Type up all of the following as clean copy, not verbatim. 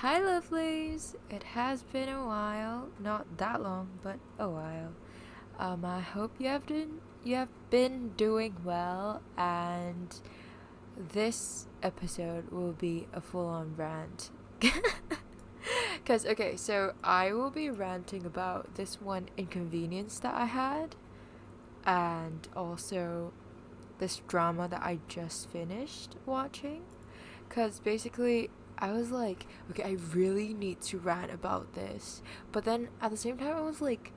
Hi, lovelies! It has been a while, not that long, but a while. I hope you have been doing well, and this episode will be a full-on rant. Cause okay, so I will be ranting about this one inconvenience that I had, and also this drama that I just finished watching. Because basically, I was like, okay, I really need to rant about this. But then at the same time, I was like,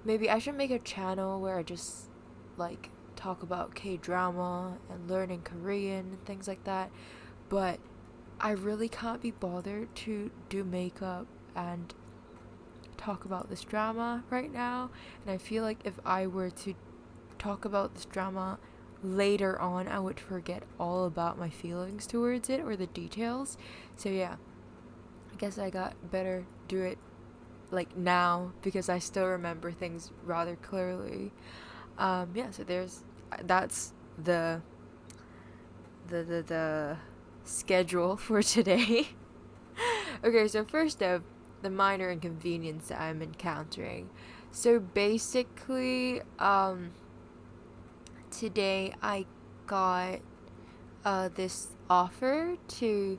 maybe I should make a channel where I just like talk about K drama and learning Korean and things like that. But I really can't be bothered to do makeup and talk about this drama right now. And I feel like if I were to talk about this drama later on, I would forget all about my feelings towards it or the details. So yeah, I guess I got better do it like now because I still remember things rather clearly. Yeah, so that's the schedule for today. Okay, so first up, the minor inconvenience that I'm encountering. So basically, today I got this offer to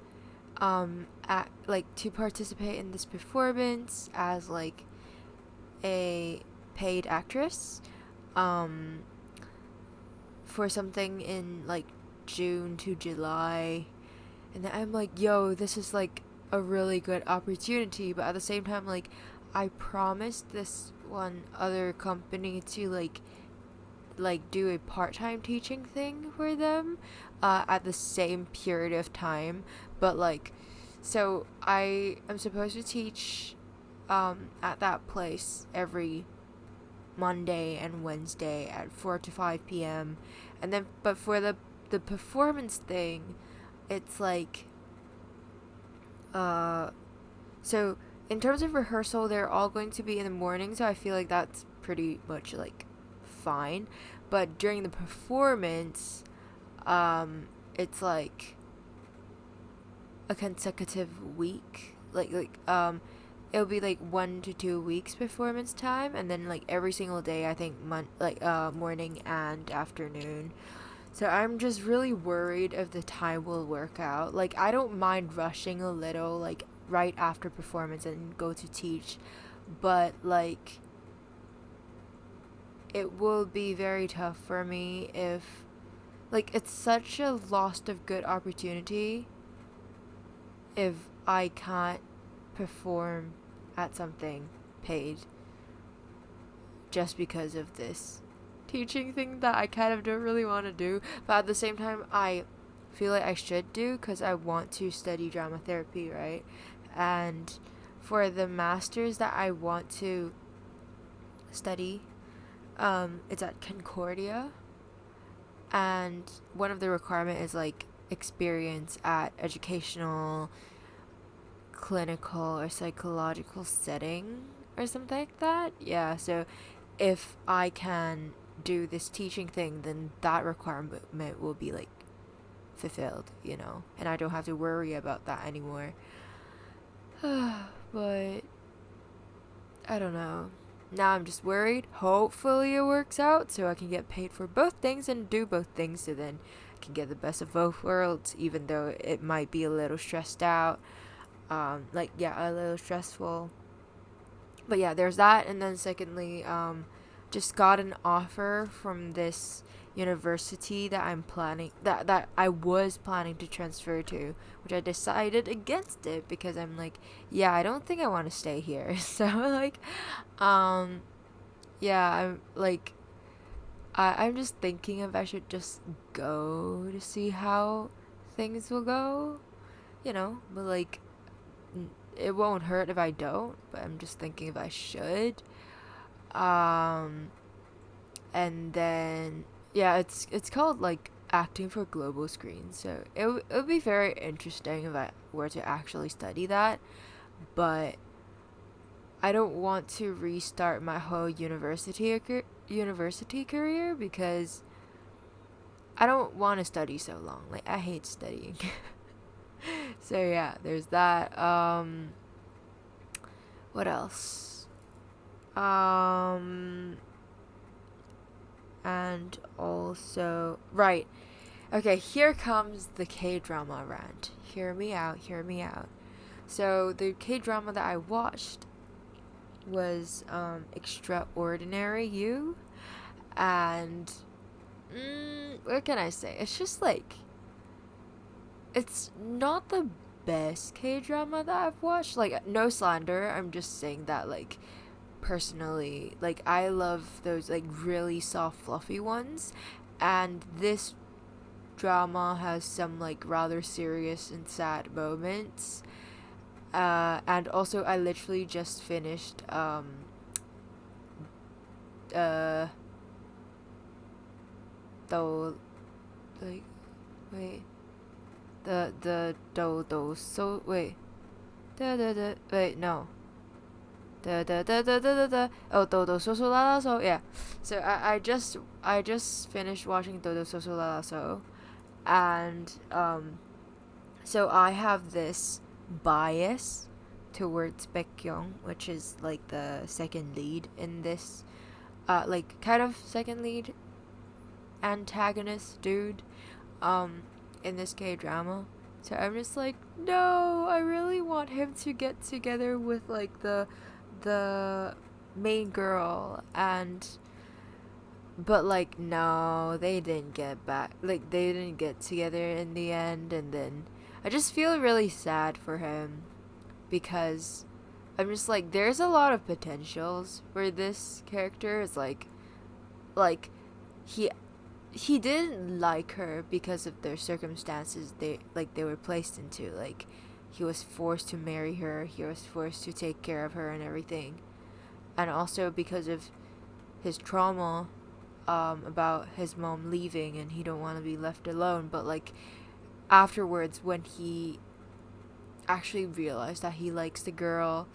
to participate in this performance as like a paid actress um for something in like June to July. And then I'm like, yo, this is like a really good opportunity, but at the same time, like, I promised this one other company to do a part-time teaching thing for them at the same period of time, but like, so I am supposed to teach at that place every Monday and Wednesday at 4 to 5 p.m. And then but for the performance thing, it's like uh so in terms of rehearsal, they're all going to be in the morning, so I feel like that's pretty much like fine. But during the performance, it's like a consecutive week. It'll be like 1 to 2 weeks performance time, and then like every single day, I think morning and afternoon. So I'm just really worried if the time will work out. Like, I don't mind rushing a little, like right after performance and go to teach, but like it will be very tough for me if like it's such a lost of good opportunity if I can't perform at something paid just because of this teaching thing that I kind of don't really want to do, but at the same time I feel like I should do because I want to study drama therapy, right? And for the masters that I want to study, it's at Concordia, and one of the requirement is like experience at educational, clinical, or psychological setting or something like that. Yeah, so if I can do this teaching thing, then that requirement will be like fulfilled, and I don't have to worry about that anymore. But I don't know. Now I'm just worried. Hopefully it works out so I can get paid for both things and do both things, so then I can get the best of both worlds, even though it might be a little stressed out. A little stressful. But yeah, there's that. And then secondly, just got an offer from this university that I was planning to transfer to, which I decided against it because I'm like, yeah, I don't think I want to stay here. So like, um yeah, I'm just thinking if I should just go to see how things will go, but like it won't hurt if I don't, but I'm just thinking if I should. Um and then yeah, it's called like acting for global screens. So it would be very interesting if I were to actually study that, but I don't want to restart my whole university career because I don't want to study so long. Like, I hate studying. So yeah, there's that. What else? Um, and also, right. Okay, here comes the K drama rant. Hear me out, hear me out. So, the K drama that I watched was Extraordinary You. And, what can I say? It's just like, it's not the best K drama that I've watched. Like, no slander, I'm just saying that, like, personally, like, I love those, like, really soft, fluffy ones. And this drama has some like rather serious and sad moments. And also I literally just finished uh the like wait the do so wait the wait no the oh do so so la la so yeah. So I just finished watching do so so la la so. And so I have this bias towards Baekhyun, which is like the second lead in this, like kind of second lead antagonist dude, um, in this K drama. So I'm just like, no, I really want him to get together with like the main girl. And but like no, they didn't get back, like they didn't get together in the end. And then I just feel really sad for him, because I'm just like, there's a lot of potentials for this character. It's like he he didn't like her because of their circumstances they were placed into. Like, he was forced to marry her, he was forced to take care of her and everything. And also because of his trauma, about his mom leaving, and he don't want to be left alone. But like afterwards, when he actually realized that he likes the girl,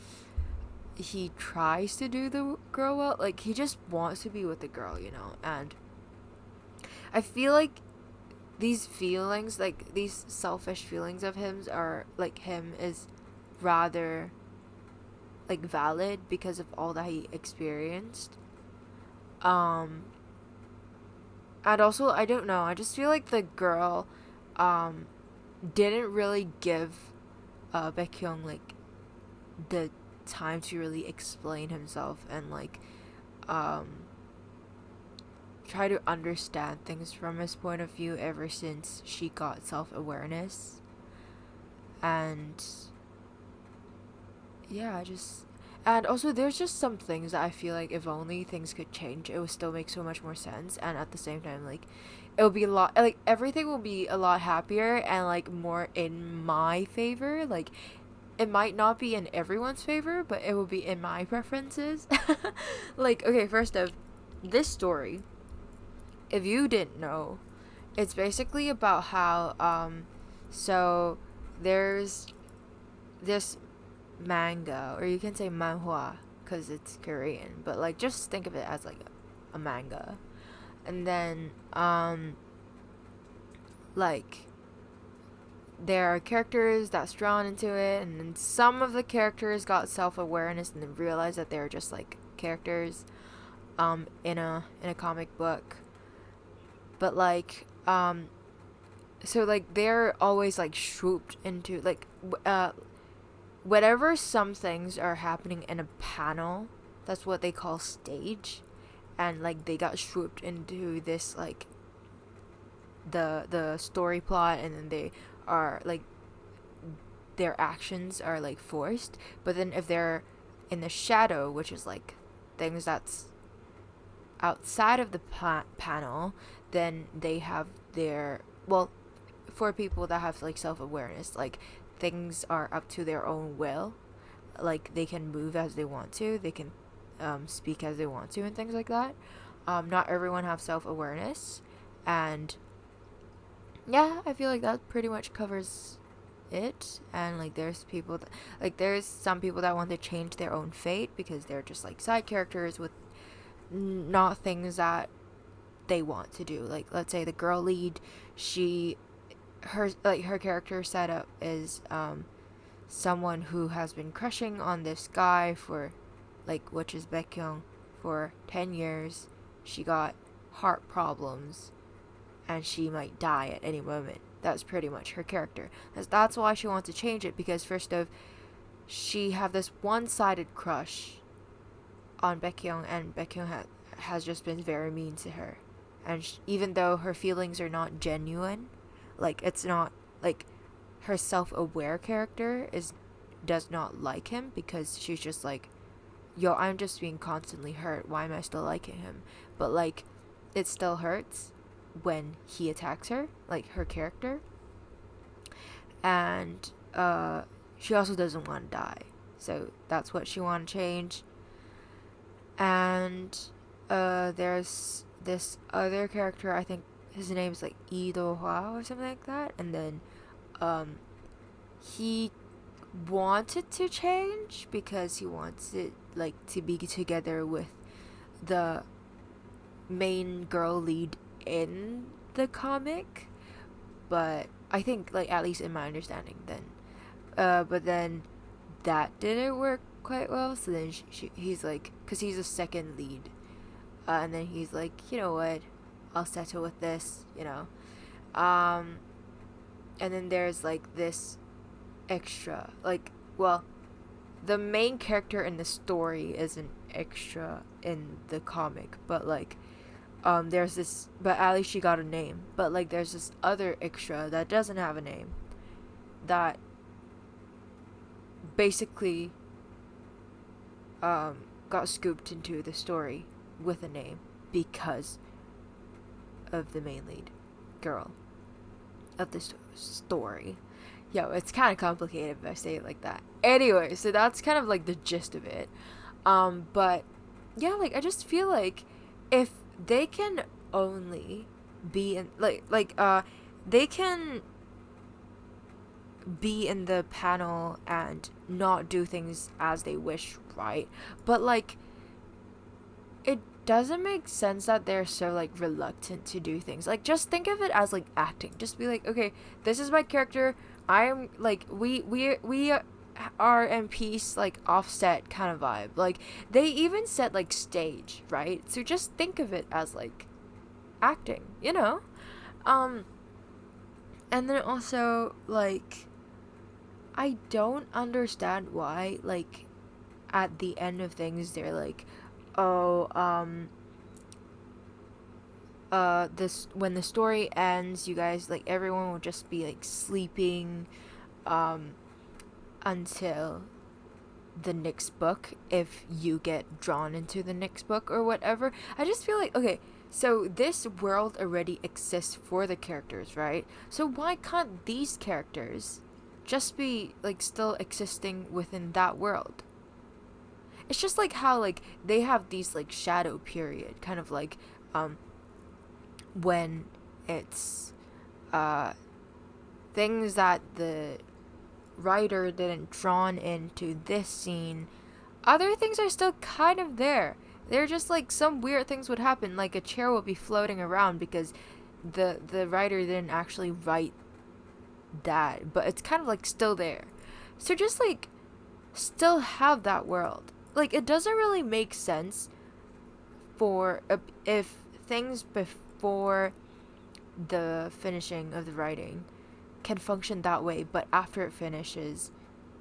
he tries to do the girl well. Like, he just wants to be with the girl, you know. And I feel like these feelings, like these selfish feelings of him, are like him is rather like valid because of all that he experienced. um and also, I don't know, I just feel like the girl um didn't really give Baekhyun like the time to really explain himself and like um try to understand things from his point of view ever since she got self-awareness. And yeah, I just, and also there's just some things that I feel like if only things could change, it would still make so much more sense. And at the same time, like, it will be a lot, like everything will be a lot happier and like more in my favor. Like, it might not be in everyone's favor, but it will be in my preferences. Like, okay, first of this story, if you didn't know, it's basically about how so there's this manga, or you can say manhua because it's Korean, but like just think of it as like a manga. And then like there are characters that's drawn into it, and then some of the characters got self-awareness and then realized that they're just like characters in a comic book. But like so like they're always like swooped into like whenever some things are happening in a panel, that's what they call stage. And like they got swooped into this like the story plot, and then they are like their actions are like forced. But then if they're in the shadow, which is like things that's outside of the panel, then they have their, well, for people that have like self-awareness, like things are up to their own will. Like, they can move as they want to, they can speak as they want to, and things like that. Not everyone have self-awareness. And yeah, I feel like that pretty much covers it. And like there's people that, like there's some people that want to change their own fate because they're just like side characters with not things that they want to do. Like, let's say the girl lead, she her character setup is someone who has been crushing on this guy for which is Baekhyun for 10 years. She got heart problems and she might die at any moment. That's pretty much her character. That's why she wants to change it, because first of, she have this one-sided crush on Baekhyun, and Baekhyun has just been very mean to her. And even though her feelings are not genuine, it's not her self-aware character does not like him, because she's just yo, I'm just being constantly hurt, why am I still liking him? But it still hurts when he attacks her, her character. And she also doesn't want to die, so that's what she want to change. And there's this other character, I think his name's Lee Do-hwa or something like that, and then he wanted to change because he wants it to be together with the main girl lead in the comic, but I think at least in my understanding then but then that didn't work quite well, so then he's because he's a second lead, and then he's you know what, I'll settle with this, and then there's this extra, well, the main character in the story is an extra in the comic, but there's this, but at least she got a name, but there's this other extra that doesn't have a name that basically got scooped into the story with a name because of the main lead girl of the story. Yo, it's kind of complicated if I say it like that. Anyway, so that's kind of the gist of it. But yeah, I just feel if they can only be in they can be in the panel and not do things as they wish, right? But it doesn't make sense that they're so reluctant to do things. Just think of it as acting. Just be okay, this is my character. I'm we are in peace, offset kind of vibe. They even said stage, right? So just think of it as acting, and then also I don't understand why at the end of things they're oh this, when the story ends, you guys everyone will just be sleeping until the next book, if you get drawn into the next book or whatever. I just feel okay, so this world already exists for the characters, right? So why can't these characters just be still existing within that world? It's just how they have these shadow period, kind of when it's things that the writer didn't drawn into this scene, other things are still kind of there. They're just some weird things would happen, a chair will be floating around because the writer didn't actually write that, but it's kind of still there. So just still have that world. It doesn't really make sense for if things before the finishing of the writing can function that way, but after it finishes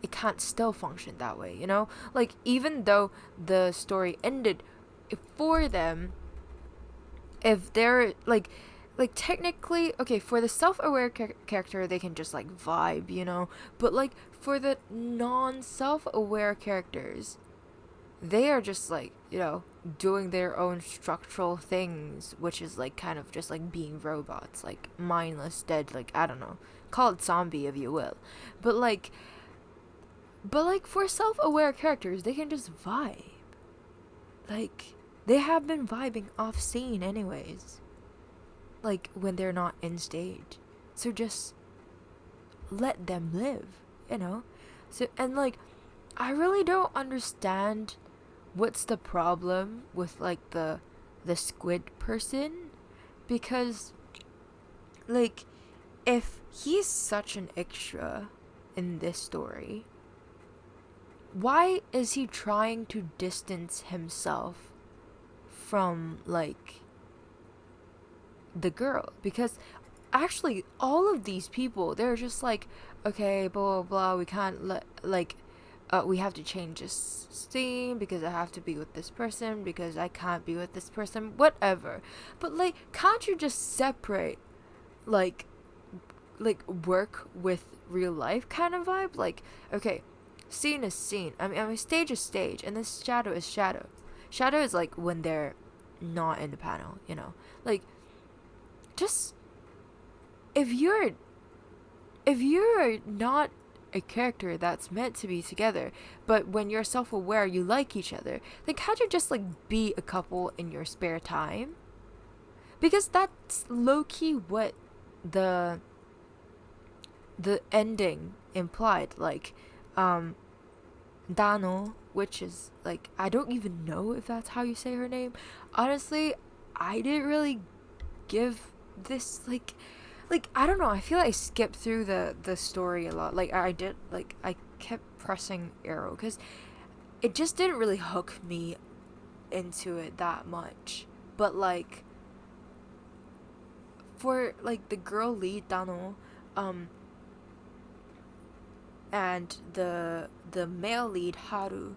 it can't still function that way, even though the story ended for them, if they're technically okay, for the self-aware character they can just vibe, but for the non-self-aware characters, they are just doing their own structural things, which is kind of just being robots, mindless, dead, I don't know, call it zombie if you will, but for self-aware characters they can just vibe, they have been vibing off scene anyways, when they're not in stage, so just let them live, so, and I really don't understand what's the problem with the squid person, because if he's such an extra in this story, why is he trying to distance himself from like the girl? Because actually all of these people, they're just like, okay, blah blah blah, we can't let like we have to change this scene because I have to be with this person, because I can't be with this person, whatever. But like, can't you just separate like work with real life kind of vibe? Like, okay, scene is scene. I mean stage is stage, and this shadow is shadow. Shadow is like when they're not in the panel, you know. Like, just if you're not a character that's meant to be together, but when you're self-aware you like each other, then can't you just like be a couple in your spare time? Because that's low-key what the ending implied. Like, Dano, which is like, I don't even know if that's how you say her name. Honestly, I didn't really give this like I don't know, I feel like I skipped through the story a lot. Like I did, like I kept pressing arrow because it just didn't really hook me into it that much. But like, for like the girl lead Dano, and the male lead Haru,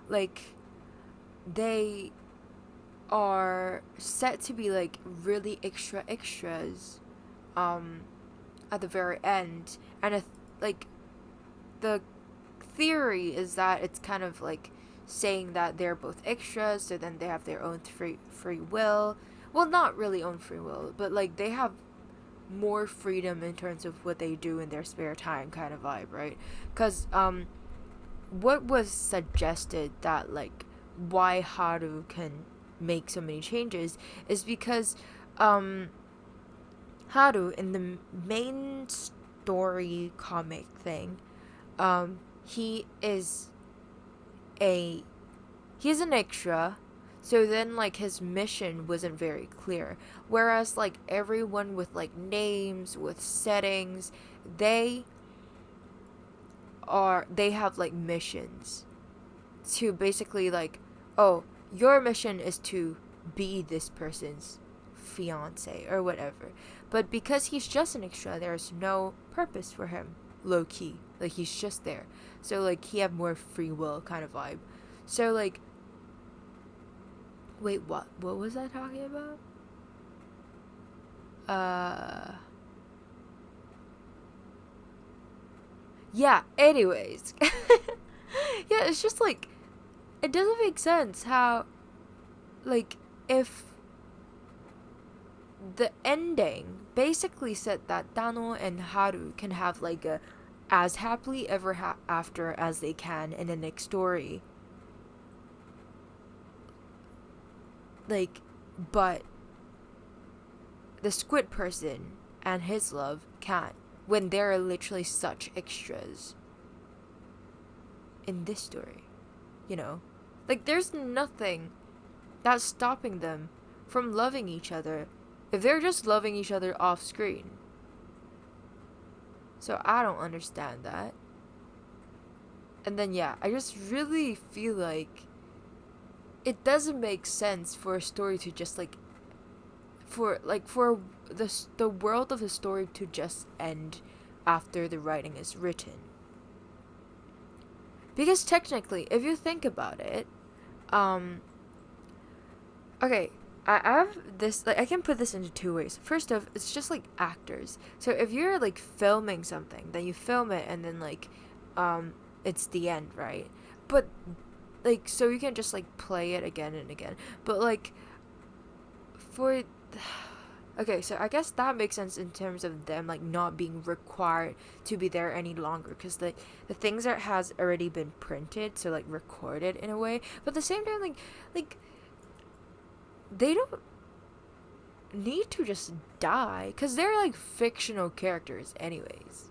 like, they are set to be like really extras at the very end. And like, the theory is that it's kind of like saying that they're both extras, so then they have their own free will. Well, not really own free will, but like they have more freedom in terms of what they do in their spare time kind of vibe, right? Because what was suggested that like why Haru can make so many changes is because Haru in the main story comic thing, he is he's an extra, so then like his mission wasn't very clear. Whereas like everyone with like names, with settings, they have like missions to basically like, oh, your mission is to be this person's fiance or whatever. But because he's just an extra, there's no purpose for him, low key. Like, he's just there. So like he have more free will kind of vibe. So like, wait, what was I talking about? Yeah, anyways. Yeah, it's just like, it doesn't make sense how, like, if the ending basically said that Dano and Haru can have like a as happily ever after as they can in the next story, like, but the squid person and his love can't, when they're literally such extras in this story, you know? Like, there's nothing that's stopping them from loving each other if they're just loving each other off screen. So I don't understand that. And then yeah, I just really feel like it doesn't make sense for a story to just like, for the world of the story to just end after the writing is written. Because technically, if you think about it, okay, I have this, like, I can put this into two ways. First off, it's just like actors. So if you're like filming something, then you film it and then like, it's the end, right? But like, so you can just like play it again and again. But like, for okay, so I guess that makes sense in terms of them like not being required to be there any longer, because the things that has already been printed, so like recorded in a way. But at the same time, like they don't need to just die, because they're like fictional characters anyways.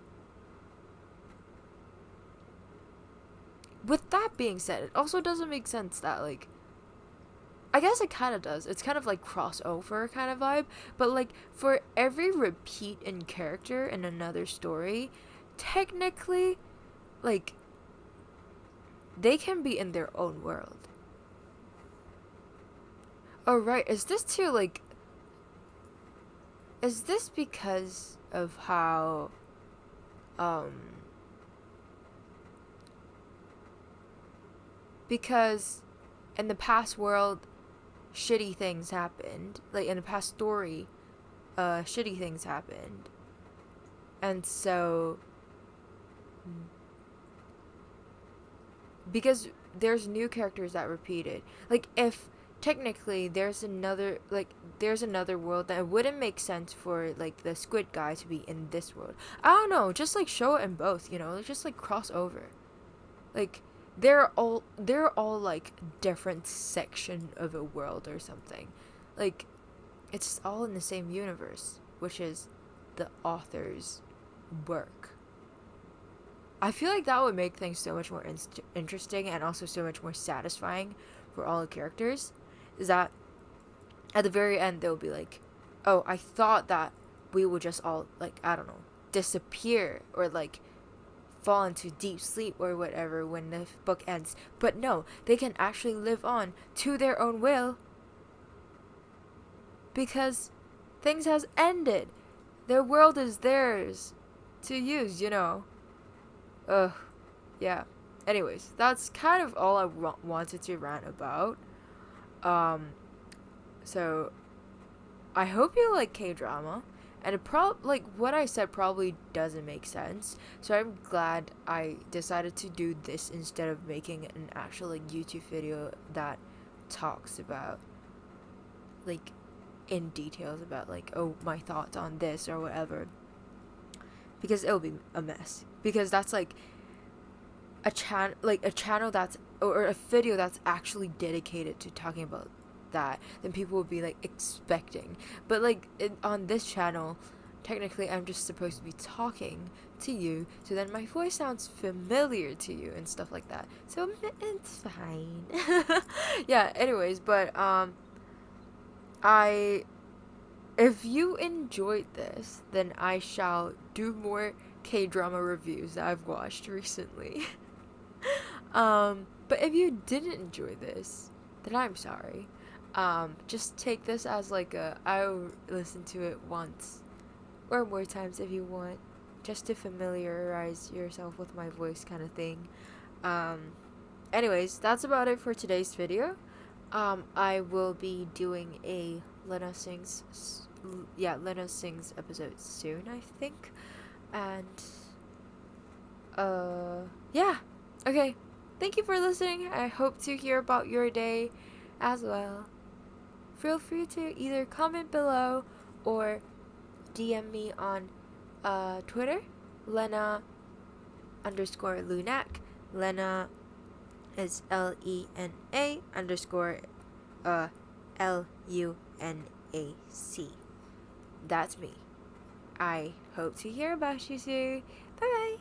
With that being said, it also doesn't make sense that like I guess it kind of does. It's kind of like crossover kind of vibe. But like for every repeat in character in another story, technically, like they can be in their own world. Oh right, is this too like? Is this because of how, um, because in the past world, shitty things happened. Like in the past story, shitty things happened, and so because there's new characters that repeated. Like if technically there's another world, that it wouldn't make sense for like the squid guy to be in this world. I don't know, just like show it in both, just like cross over. Like they're all like different section of a world or something. Like it's all in the same universe, which is the author's work. I feel like that would make things so much more interesting and also so much more satisfying for all the characters. Is that at the very end they'll be like, "Oh, I thought that we would just all like I don't know disappear or like fall into deep sleep or whatever when the book ends." But no, they can actually live on to their own will because things has ended. Their world is theirs to use. Ugh, yeah. Anyways, that's kind of all I wanted to rant about. Um, so I hope you like K-drama, and like what I said probably doesn't make sense. So I'm glad I decided to do this instead of making an actual like YouTube video that talks about like in details about like my thoughts on this or whatever, because it'll be a mess. Because that's like a channel that's or a video that's actually dedicated to talking about that, then people will be like expecting. But like on this channel, technically I'm just supposed to be talking to you, so then my voice sounds familiar to you and stuff like that. So it's fine. Yeah. Anyways, but I if you enjoyed this, then I shall do more K-drama reviews that I've watched recently. But if you didn't enjoy this, then I'm sorry. Just take this as like I'll listen to it once or more times if you want, just to familiarize yourself with my voice kind of thing. Anyways, that's about it for today's video. I will be doing a Lena Sings episode soon, I think. And yeah. Okay. Thank you for listening. I hope to hear about your day as well. Feel free to either comment below or DM me on Twitter, Lena_Lunac. Lena is LENA_LUNAC. That's me. I hope to hear about you soon. Bye bye.